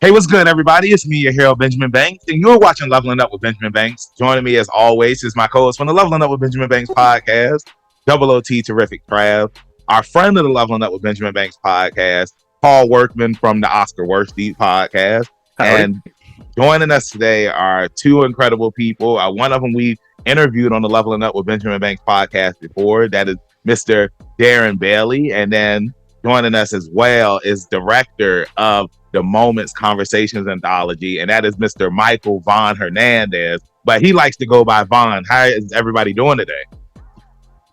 Hey, what's good, everybody? It's me, your hero, Benjamin Banks, and you're watching Leveling Up with Benjamin Banks. Joining me, as always, is my co-host from the Leveling Up with Benjamin Banks podcast, Double OT Terrific Trav, our friend of the Leveling Up with Benjamin Banks podcast, Paul Workman from the Oscar Worsty podcast. Howdy. And joining us today are two incredible people. One of them we interviewed on the Leveling Up with Benjamin Banks podcast before. That is Mr. Darren Bailey. And then joining us as well is director of the Moments Conversations Anthology, and that is Mr. Michael Vaughn Hernandez, but he likes to go by Vaughn. How is everybody doing today?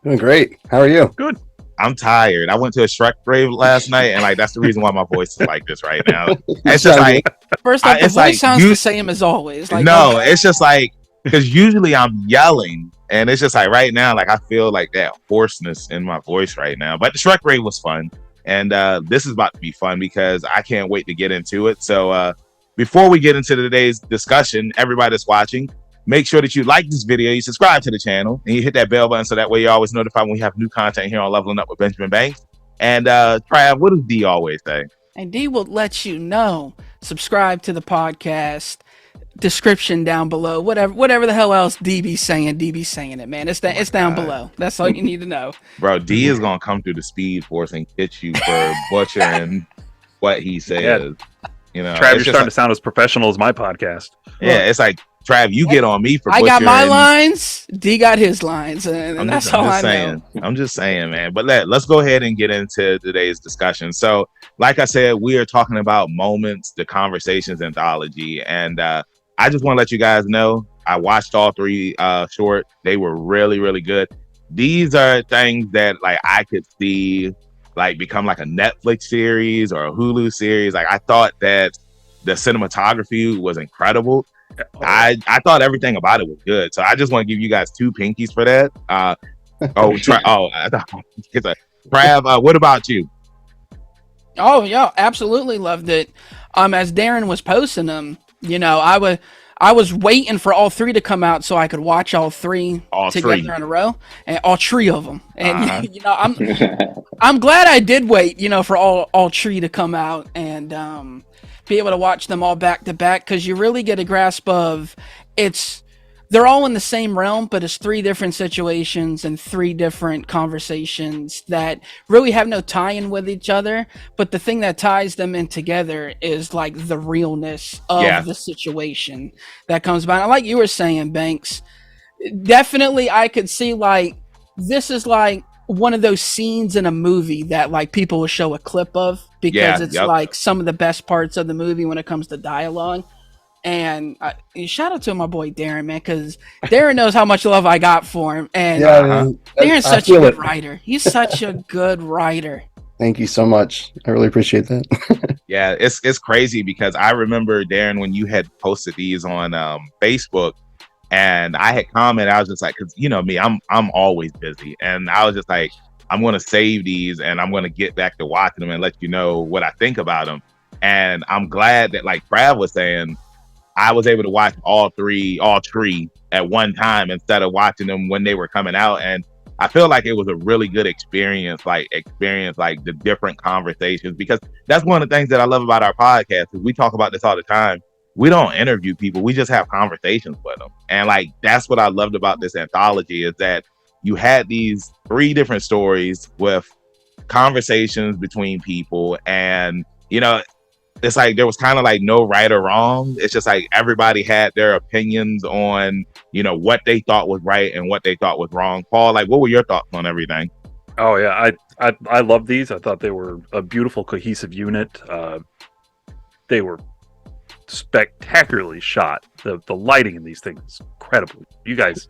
Doing great. How are you? Good. I'm tired. I went to a Shrek grave last night, and like that's the reason why my voice is like this right now. It's just like first off, the voice sounds the same as always. Like, no, it's just like because usually I'm yelling, and it's just like right now, like I feel like that hoarseness in my voice right now. But the Shrek grave was fun. And this is about to be fun because I can't wait to get into it. So before we get into today's discussion, everybody that's watching, make sure that you like this video, you subscribe to the channel, and you hit that bell button so that way you're always notified when we have new content here on Leveling Up with Benjamin Banks. And Trav, what does D always say? And D will let you know. Subscribe to the podcast. Description down below. Whatever the hell else D be saying it, man. It's down below. That's all you need to know. Bro, D is gonna come through the Speed Force and get you for butchering what he says. Yeah. You know, Trav, you're starting to sound as professional as my podcast. Yeah, it's like Trav, you get on me for I butchering. got my lines, D got his lines, and that's all I know. I'm just saying, man. But let's go ahead and get into today's discussion. So, like I said, we are talking about Moments, the Conversations Anthology, and I just want to let you guys know I watched all three short. They were really, really good. These are things that like I could see like become like a Netflix series or a Hulu series. Like I thought that the cinematography was incredible. I thought everything about it was good. So I just want to give you guys two pinkies for that. Trav, what about you? Oh yeah, absolutely loved it. As Darren was posting them, you know, I was waiting for all three to come out so I could watch all three together in a row, and all three of them. And you know, I'm glad I did wait, you know, for all three to come out and be able to watch them all back to back, because you really get a grasp of they're all in the same realm, but it's three different situations and three different conversations that really have no tie-in with each other. But the thing that ties them in together is like the realness of the situation that comes about. And like you were saying, Banks, definitely I could see like this is like one of those scenes in a movie that like people will show a clip of because it's like some of the best parts of the movie when it comes to dialogue. And shout out to my boy Darren, man, because Darren knows how much love I got for him. And Darren's such a good writer. He's such a good writer. Thank you so much. I really appreciate that. Yeah, it's crazy because I remember, Darren, when you had posted these on Facebook, and I had commented, I was just like, because you know me, I'm always busy, and I was just like, I'm going to save these and I'm going to get back to watching them and let you know what I think about them. And I'm glad that, like Trav was saying, I was able to watch all three at one time instead of watching them when they were coming out. And I feel like it was a really good experience like the different conversations, because that's one of the things that I love about our podcast is we talk about this all the time. We don't interview people. We just have conversations with them. And like, that's what I loved about this anthology is that you had these three different stories with conversations between people. And, you know, it's like there was kind of like no right or wrong. It's just like everybody had their opinions on, you know, what they thought was right and what they thought was wrong. Paul, like, what were your thoughts on everything? Oh yeah, I love these. I thought they were a beautiful, cohesive unit. They were spectacularly shot. The lighting in these things is incredible. You guys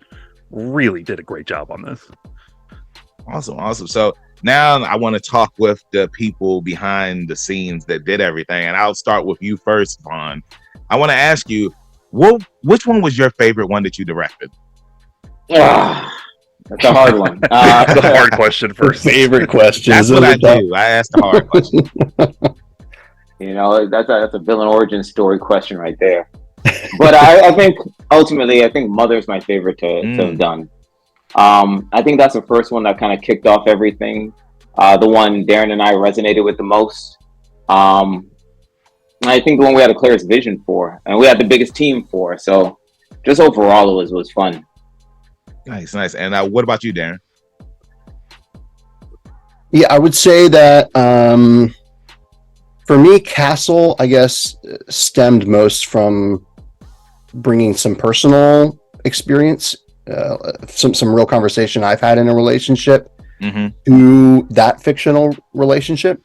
really did a great job on this. Awesome. So now I want to talk with the people behind the scenes that did everything. And I'll start with you first, Vaughn. I want to ask you, which one was your favorite one that you directed? That's a hard one. That's a hard question first. Favorite question. That's what I do. I ask the hard question. You know, that's a villain origin story question right there. But I think ultimately, Mother's my favorite to have done. I think that's the first one that kind of kicked off everything. The one Darren and I resonated with the most. I think the one we had the clearest vision for, and we had the biggest team for. So just overall, it was fun. Nice. And what about you, Darren? Yeah, I would say that for me, Castle, I guess, stemmed most from bringing some personal experience, some real conversation I've had in a relationship to that fictional relationship.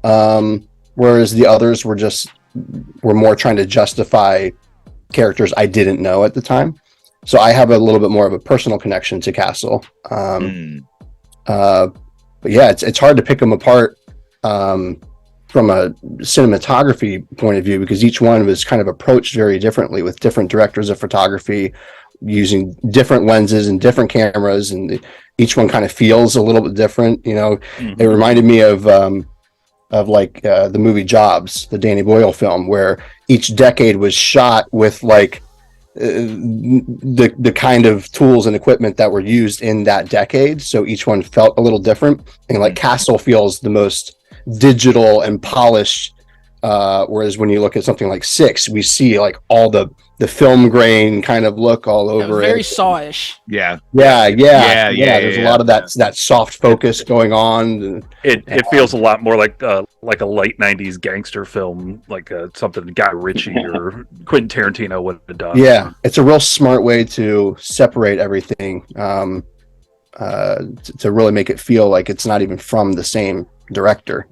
Whereas the others were more trying to justify characters I didn't know at the time. So I have a little bit more of a personal connection to Castle. But yeah, it's hard to pick them apart from a cinematography point of view, because each one was kind of approached very differently with different directors of photography using different lenses and different cameras, and each one kind of feels a little bit different. It reminded me of like the movie Jobs, the Danny Boyle film, where each decade was shot with like the kind of tools and equipment that were used in that decade. So each one felt a little different. And like Castle feels the most digital and polished, whereas when you look at something like Six, we see like all the film grain kind of look all over very it. sawish. Yeah. There's a lot of that soft focus going on. It feels a lot more like a late '90s gangster film, like something Guy Ritchie or Quentin Tarantino would have done. Yeah, it's a real smart way to separate everything, to really make it feel like it's not even from the same director.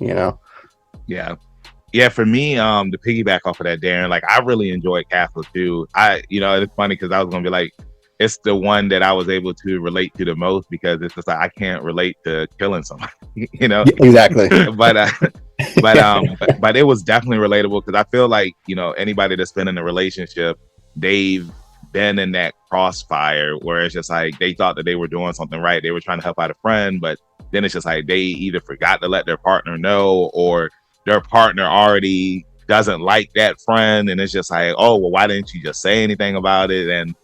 Yeah, for me, to piggyback off of that, Darren, like I really enjoyed Castle too. It's funny because I was gonna be like, it's the one that I was able to relate to the most, because it's just like I can't relate to killing somebody, Exactly. but it was definitely relatable, because I feel like anybody that's been in a relationship, they've been in that crossfire where it's just like they thought that they were doing something right, they were trying to help out a friend, but then it's just like they either forgot to let their partner know, or their partner already doesn't like that friend, and it's just like, oh well, why didn't you just say anything about it? And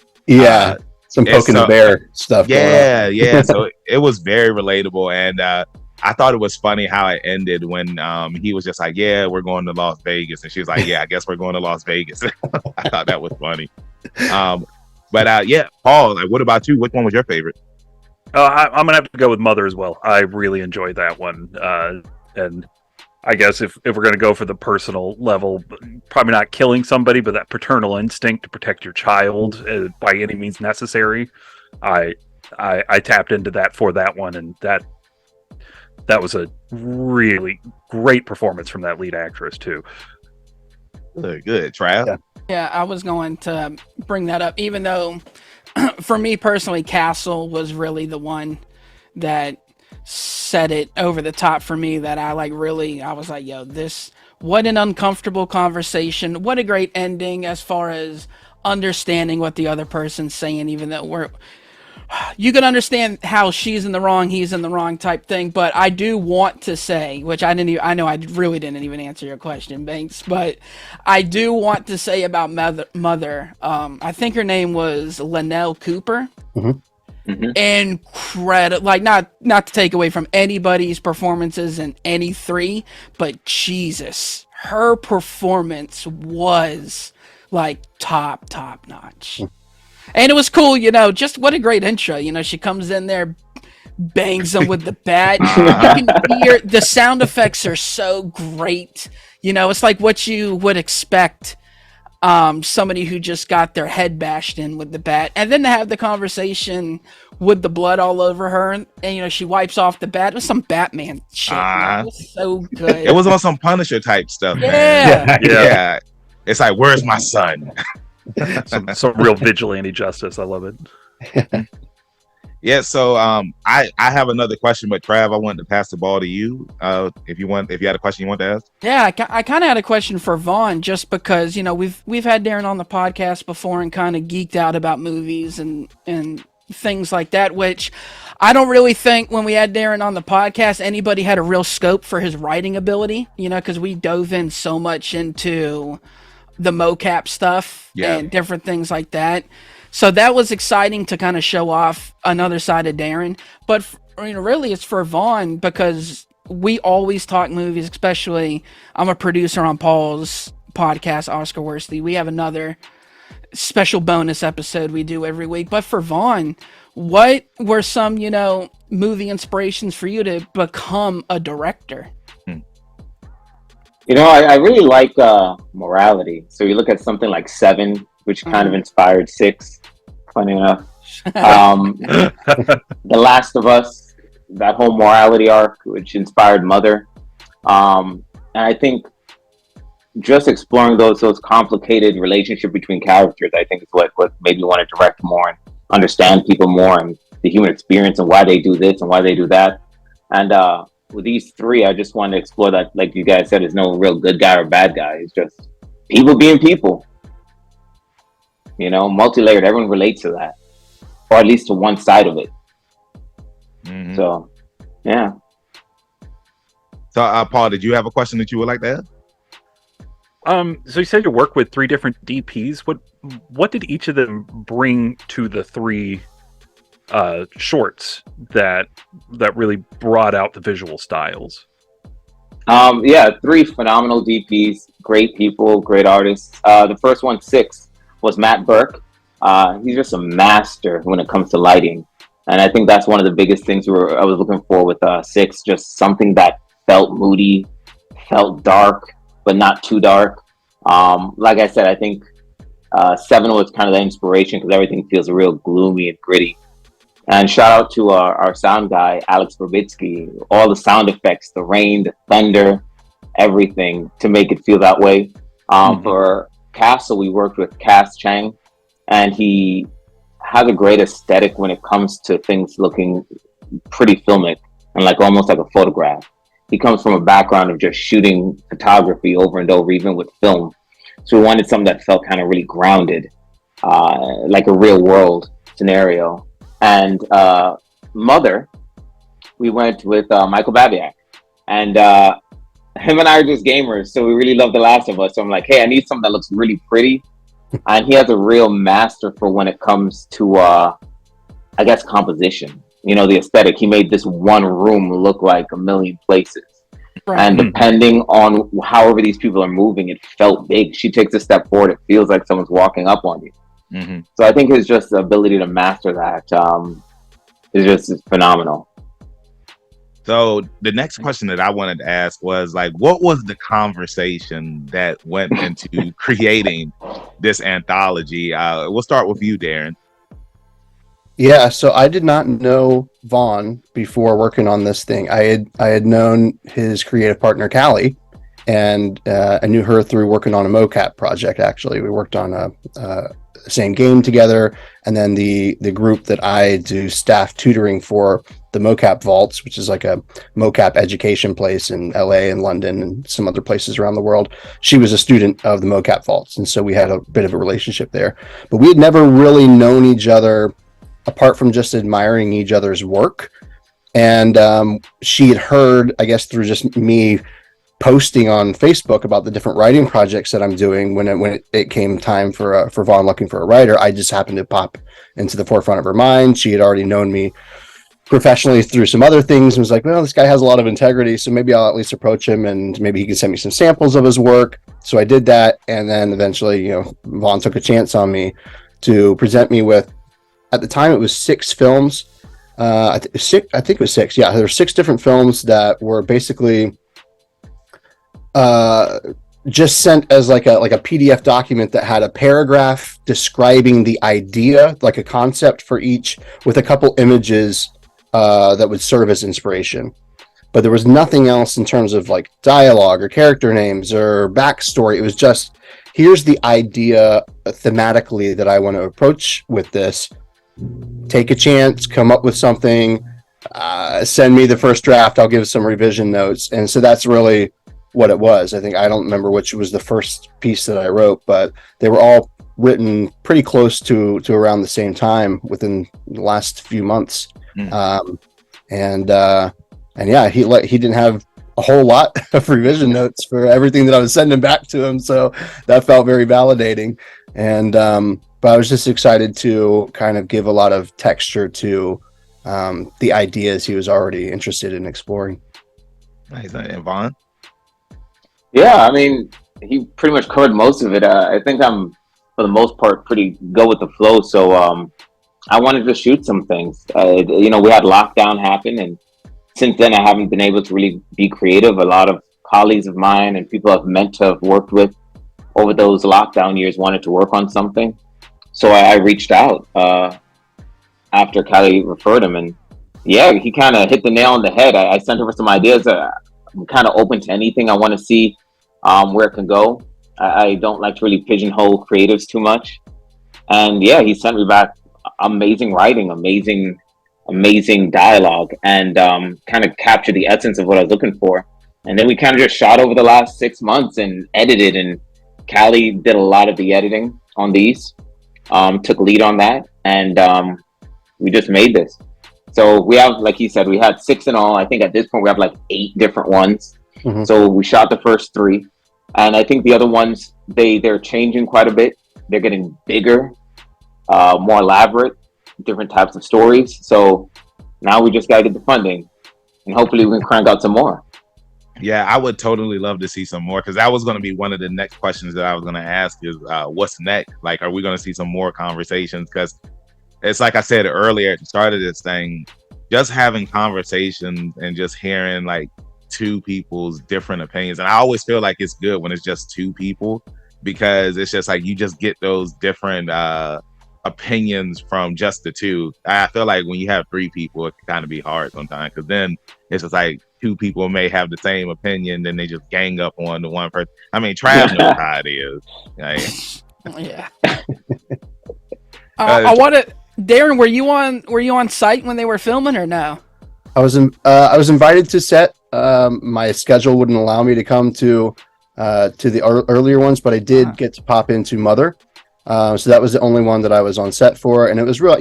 some poking the bear stuff. So it was very relatable, and I thought it was funny how it ended when he was just like, yeah, we're going to Las Vegas, and she was like, yeah, I guess we're going to Las Vegas. I thought that was funny. Paul, like, what about you? Which one was your favorite? I'm gonna have to go with Mother as well. I really enjoyed that one, and I guess if we're going to go for the personal level, probably not killing somebody, but that paternal instinct to protect your child by any means necessary. I tapped into that for that one, and that was a really great performance from that lead actress too. Good. Trav? Yeah, I was going to bring that up, even though for me personally, Castle was really the one that set it over the top for me, that I was like, yo, what an uncomfortable conversation, what a great ending as far as understanding what the other person's saying, even though you can understand how she's in the wrong, he's in the wrong type thing. But I do want to say, which I know I really didn't even answer your question, Banks, but I do want to say about Mother. I think her name was Linnell Cooper. Incredible, like not to take away from anybody's performances in any three, but Jesus, her performance was like top notch. And it was cool, just what a great intro. She comes in there, bangs him with the bat. You can hear the sound effects are so great. It's like what you would expect somebody who just got their head bashed in with the bat, and then to have the conversation with the blood all over her, and she wipes off the bat. It was some Batman shit. It was so good. It was on some Punisher type stuff. Yeah. It's like, where's my son? some real vigilante justice. I love it. Yeah, so I have another question, but Trav, I wanted to pass the ball to you. If you had a question you want to ask. Yeah, I kind of had a question for Vaughn, just because we've had Darren on the podcast before and kind of geeked out about movies and things like that, which I don't really think when we had Darren on the podcast anybody had a real scope for his writing ability, because we dove in so much into the mocap stuff and different things like that. So that was exciting to kind of show off another side of Darren. But really it's for Vaughn, because we always talk movies, especially I'm a producer on Paul's podcast, Oscar Worsty, we have another special bonus episode we do every week. But for Vaughn, what were some, movie inspirations for you to become a director? I really like morality. So you look at something like Seven, which kind of inspired Six, funny enough. The Last of Us, that whole morality arc, which inspired Mother. And I think just exploring those complicated relationship between characters, I think is what made me want to direct more and understand people more and the human experience and why they do this and why they do that. And with these three, I just wanted to explore that, like you guys said, there's no real good guy or bad guy. It's just people being people. Multi-layered, everyone relates to that. Or at least to one side of it. Mm-hmm. So, yeah. So, Paul, did you have a question that you would like to add? So you said you work with 3 different DPs. What did each of them bring to the 3 shorts that really brought out the visual styles? 3 phenomenal DPs, great people, great artists. The first one, Six, was Matt Burke. He's just a master when it comes to lighting, and I think that's one of the biggest things I was looking for with Six. Just something that felt moody, felt dark, but not too dark. Like I said, I think Seven was kind of the inspiration because everything feels real gloomy and gritty. And shout out to our sound guy, Alex Verbitsky. All the sound effects, the rain, the thunder, everything to make it feel that way. For Castle, we worked with Cass Chang, and he has a great aesthetic when it comes to things looking pretty filmic and almost like a photograph. He comes from a background of just shooting photography over and over, even with film. So we wanted something that felt kind of really grounded, like a real world scenario. And Mother, we went with Michael Babiak. And him and I are just gamers, so we really love The Last of Us. So I'm like, hey, I need something that looks really pretty. And he has a real master for when it comes to, composition. The aesthetic. He made this one room look like a million places. Right. And depending on however these people are moving, it felt big. She takes a step forward, it feels like someone's walking up on you. Mm-hmm. So I think his just ability to master that is just phenomenal. So the next question that I wanted to ask was what was the conversation that went into creating this anthology? We'll start with you, Darren. Yeah, so I did not know Vaughn before working on this thing. I had known his creative partner Callie, and I knew her through working on a mocap project. Actually, we worked on the same game together, and then the group that I do staff tutoring for, the Mocap Vaults, which is like a mocap education place in LA and London and some other places around the world. She was a student of the Mocap Vaults, and so we had a bit of a relationship there. But we had never really known each other apart from just admiring each other's work. And she had heard, I guess, through just me posting on Facebook about the different writing projects that I'm doing. When it came time for Vaughn looking for a writer, I just happened to pop into the forefront of her mind. She had already known me professionally through some other things and was like, well, this guy has a lot of integrity, so maybe I'll at least approach him and maybe he can send me some samples of his work. So I did that, and then eventually, Vaughn took a chance on me to present me with, at the time it was 6 films. I think it was 6. Yeah, there were 6 different films that were basically just sent as like a PDF document that had a paragraph describing the idea, like a concept for each, with a couple images that would serve as inspiration. But there was nothing else in terms of like dialogue or character names or backstory. It was just, here's the idea thematically that I want to approach with this. Take a chance, come up with something, send me the first draft, I'll give some revision notes. And so that's really what it was. I don't remember which was the first piece that I wrote, but they were all written pretty close to around the same time within the last few months. And yeah, he didn't have a whole lot of revision notes for everything that I was sending back to him, so that felt very validating. And but I was just excited to kind of give a lot of texture to the ideas he was already interested in exploring. Nice. And Vaughn? Yeah, I mean, he pretty much covered most of it. I think I'm, for the most part, pretty go with the flow. So I wanted to shoot some things. We had lockdown happen, and since then I haven't been able to really be creative. A lot of colleagues of mine and people I've meant to have worked with over those lockdown years wanted to work on something. So I reached out after Callie referred him, and yeah, he kind of hit the nail on the head. I sent over some ideas. I'm kind of open to anything. I want to see where it can go. I don't like to really pigeonhole creatives too much. And yeah, he sent me back amazing writing, amazing dialogue, and kind of captured the essence of what I was looking for. And then we kind of just shot over the last 6 months and edited, and Callie did a lot of the editing on these, took lead on that, and we just made this. So we have, like he said, we had 6 in all. I think at this point we have like 8 different ones. Mm-hmm. So we shot the first 3, and I think the other ones, they're changing quite a bit. They're getting bigger, more elaborate, different types of stories. So now we just gotta get the funding, and hopefully we can crank out some more. Yeah, I would totally love to see some more, because that was going to be one of the next questions that I was going to ask is what's next? Like, are we going to see some more conversations? Because it's like I said earlier at the start of this thing, just having conversations and just hearing like 2 people's different opinions. And I always feel like it's good when it's just 2 people, because it's just like you just get those different opinions from just the 2. I feel like when you have 3 people, it can kind of be hard sometimes, because then it's just like 2 people may have the same opinion, then they just gang up on the one person. I mean, Trav knows how it is. Like, yeah. I want to, Darren. Were you on site when they were filming or no? I was invited to set. My schedule wouldn't allow me to come to the earlier ones, but I did get to pop into Mother. So that was the only one that I was on set for, and it was real.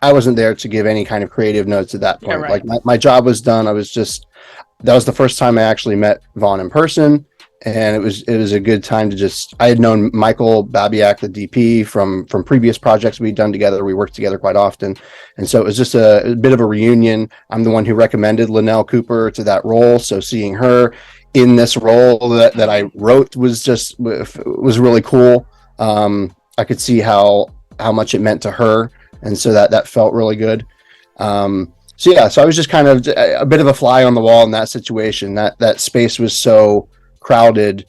I wasn't there to give any kind of creative notes at that point. Yeah, right. Like my job was done. That was the first time I actually met Vaughn in person, and it was a good time to I had known Michael Babiak, the DP, from previous projects we'd done together. We worked together quite often, and so it was just a bit of a reunion. I'm the one who recommended Linnell Cooper to that role, so seeing her in this role that I wrote was really cool. I could see how much it meant to her. And so that felt really good. So I was just kind of a bit of a fly on the wall in that situation. That space was so crowded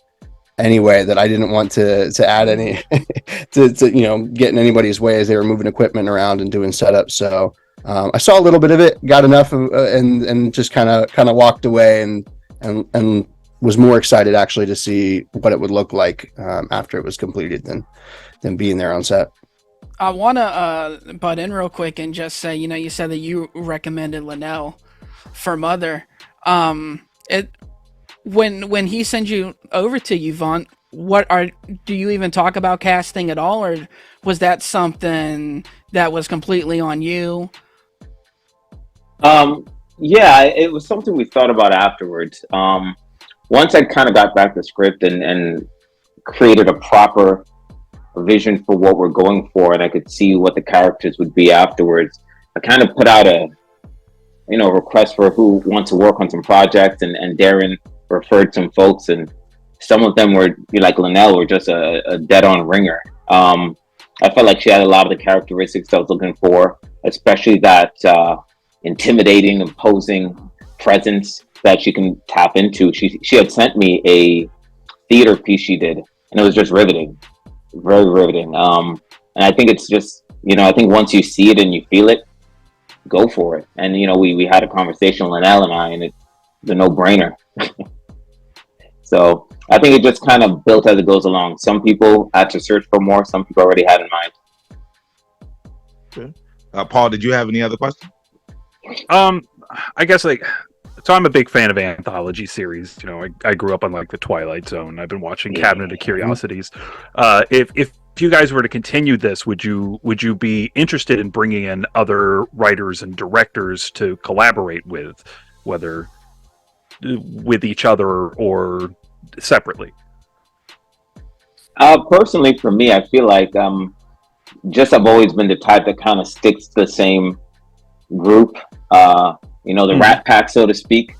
anyway that I didn't want to add any to get in anybody's way as they were moving equipment around and doing setup. So I saw a little bit of it, got enough and just kind of walked away and was more excited actually to see what it would look like after it was completed than being there on set. I want to butt in real quick and just say, you said that you recommended Linnell for Mother. When he sends you over to you, Vaughn, do you even talk about casting at all, or was that something that was completely on you? Yeah, it was something we thought about afterwards. Once I kind of got back the script and created a proper vision for what we're going for, and I could see what the characters would be afterwards, I kind of put out a request for who wants to work on some projects, and Darren referred some folks, and some of them were, like Linnell, were just a dead-on ringer. I felt like she had a lot of the characteristics I was looking for, especially that intimidating, imposing presence that she can tap into. She had sent me a theater piece she did, and it was just riveting. Very riveting. And I think it's just, I think once you see it and you feel it, go for it. And, we had a conversation, Linnell and I, and it's a no-brainer. So I think it just kind of built as it goes along. Some people had to search for more. Some people already had in mind. Okay. Paul, did you have any other questions? I guess so I'm a big fan of anthology series. I grew up on the Twilight Zone. I've been watching Cabinet of Curiosities. If you guys were to continue this, would you be interested in bringing in other writers and directors to collaborate with, whether with each other or separately? Personally, for me, I feel like I've always been the type that kind of sticks to the same group. The Rat Pack, so to speak.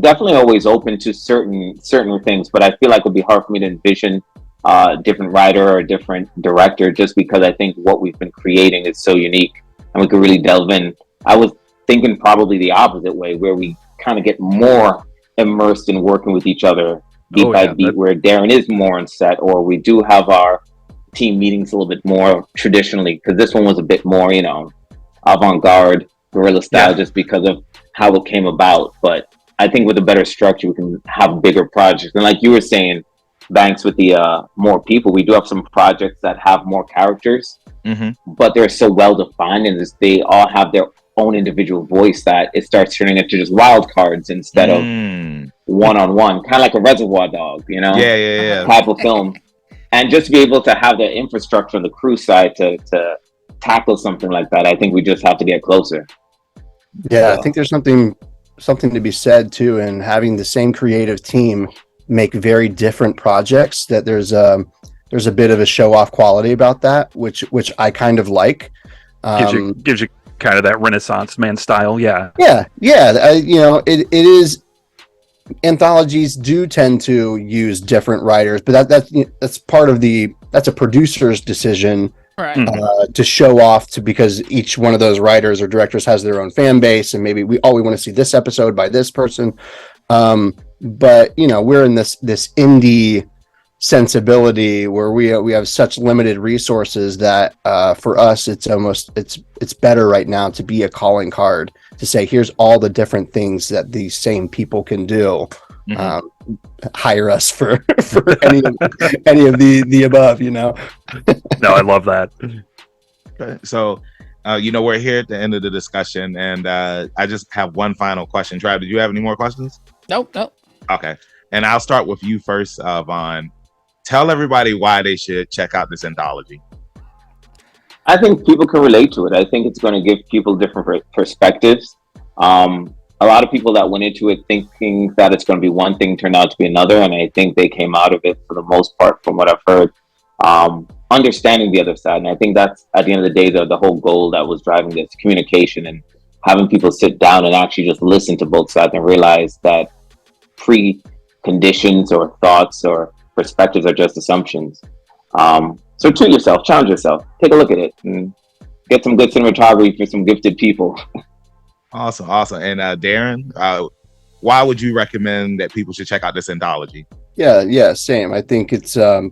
definitely always open to certain things, but I feel like it would be hard for me to envision a different writer or a different director, just because I think what we've been creating is so unique and we could really delve in. I was thinking probably the opposite way, where we kind of get more immersed in working with each other beat by beat, where Darren is more on set, or we do have our team meetings a little bit more traditionally, because this one was a bit more, avant-garde, guerrilla style, just because of how it came about. But I think with a better structure, we can have bigger projects. And like you were saying, Banks, with the more people, we do have some projects that have more characters, but they're so well defined, and they all have their own individual voice that it starts turning into just wild cards instead of one-on-one, kind of like a Reservoir Dog, type of film. And just to be able to have the infrastructure on the crew side to tackle something like that, I think we just have to get closer. Yeah, I think there's something to be said too, in having the same creative team make very different projects. That there's a bit of a show off quality about that, which I kind of like. Gives you kind of that Renaissance man style. Yeah. It is. Anthologies do tend to use different writers, but that's part of that's a producer's decision, right? To show off because each one of those writers or directors has their own fan base, and maybe we want to see this episode by this person. But we're in this indie sensibility where we have such limited resources that for us it's better right now to be a calling card, to say here's all the different things that these same people can do. Hire us for any of the above. No, I love that. Okay. So we're here at the end of the discussion, and I just have one final question. Trav, did you have any more questions? Nope. Okay, and I'll start with you first, Vaughn. Tell everybody why they should check out this anthology. I think people can relate to it. I think it's going to give people different perspectives. A lot of people that went into it thinking that it's going to be one thing turned out to be another, and I think they came out of it, for the most part, from what I've heard, understanding the other side. And I think that's, at the end of the day, the whole goal that was driving this, communication, and having people sit down and actually just listen to both sides and realize that preconditions or thoughts or perspectives are just assumptions. So treat yourself, challenge yourself, take a look at it, and get some good cinematography for some gifted people. Awesome. And Darren, why would you recommend that people should check out this anthology? Yeah, same. I think it's I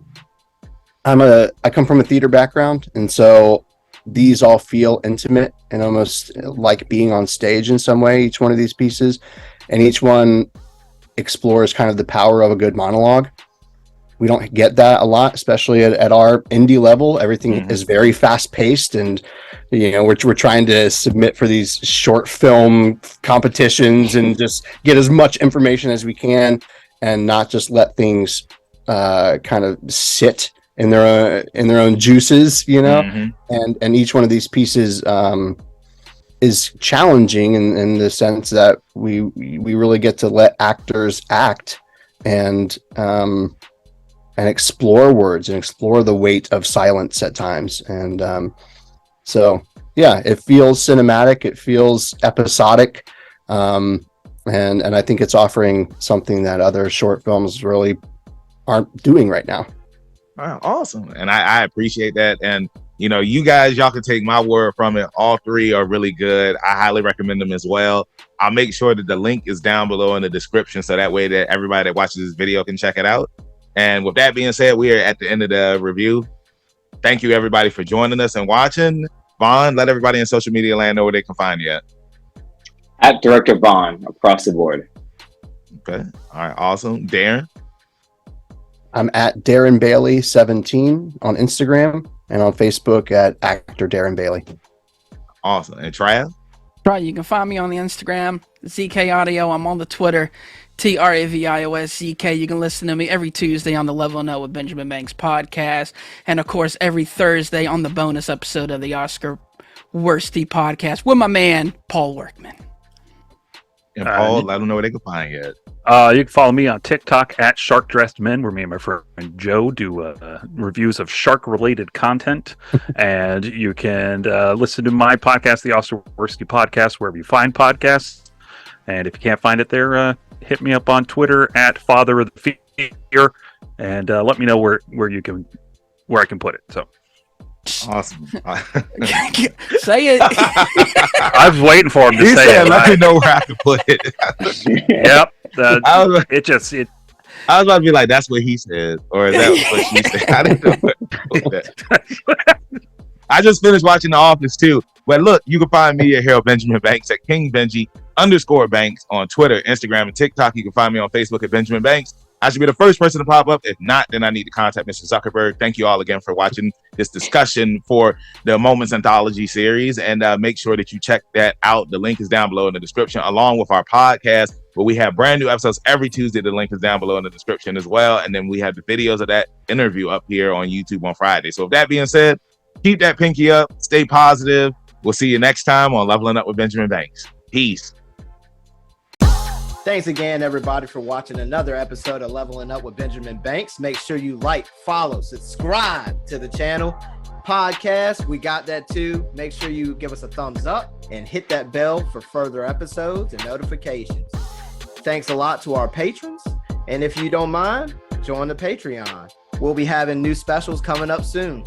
come from a theater background, and so these all feel intimate and almost like being on stage in some way, each one of these pieces, and each one explores kind of the power of a good monologue. We don't get that a lot, especially at our indie level. Everything is very fast paced, and we're trying to submit for these short film competitions and just get as much information as we can, and not just let things kind of sit in their own juices, And each one of these pieces is challenging in the sense that we really get to let actors act and explore words and explore the weight of silence at times. And so, yeah, it feels cinematic. It feels episodic. And I think it's offering something that other short films really aren't doing right now. Wow, awesome. And I appreciate that. And, you guys, y'all can take my word from it. All three are really good. I highly recommend them as well. I'll make sure that the link is down below in the description, so that way that everybody that watches this video can check it out. And with that being said, we are at the end of the review. Thank you, everybody, for joining us and watching. Vaughn, let everybody in social media land know where they can find you at Director Vaughn across the board. Okay. All right. Awesome. Darren? I'm at Darren Bailey 17 on Instagram, and on Facebook at actor Darren Bailey. Awesome. And Trav? Right. You can find me on the Instagram, ZK Audio. I'm on the Twitter, TravioSZK. You can listen to me every Tuesday on the Level Up with Benjamin Banks podcast. And of course, every Thursday on the bonus episode of the Oscar Worsty podcast with my man, Paul Workman. And Paul, let them know where they can find you. You can follow me on TikTok at Shark Dressed Men, where me and my friend Joe do reviews of shark-related content. And you can listen to my podcast, the Oscar Worsty podcast, wherever you find podcasts. And if you can't find it there, hit me up on Twitter at Father of the Fear, and let me know where I can put it. So awesome. Say it. I was waiting for him to say it. Let me know where I can put it. Yep. I was about to be like, that's what he said, or is that what she said? I didn't know what. I just finished watching The Office too. But look, you can find me at Harold Benjamin Banks at @KingBenji_Banks on Twitter, Instagram, and TikTok. You can find me on Facebook at Benjamin Banks. I should be the first person to pop up. If not, then I need to contact Mr. Zuckerberg. Thank you all again for watching this discussion for the Moments Anthology series. And make sure that you check that out. The link is down below in the description, along with our podcast, where we have brand new episodes every Tuesday. The link is down below in the description as well. And then we have the videos of that interview up here on YouTube on Friday. So with that being said, keep that pinky up. Stay positive. We'll see you next time on Leveling Up with Benjamin Banks. Peace. Thanks again, everybody, for watching another episode of Leveling Up with Benjamin Banks. Make sure you like, follow, subscribe to the channel. Podcast, we got that too. Make sure you give us a thumbs up and hit that bell for further episodes and notifications. Thanks a lot to our patrons. And if you don't mind, join the Patreon. We'll be having new specials coming up soon.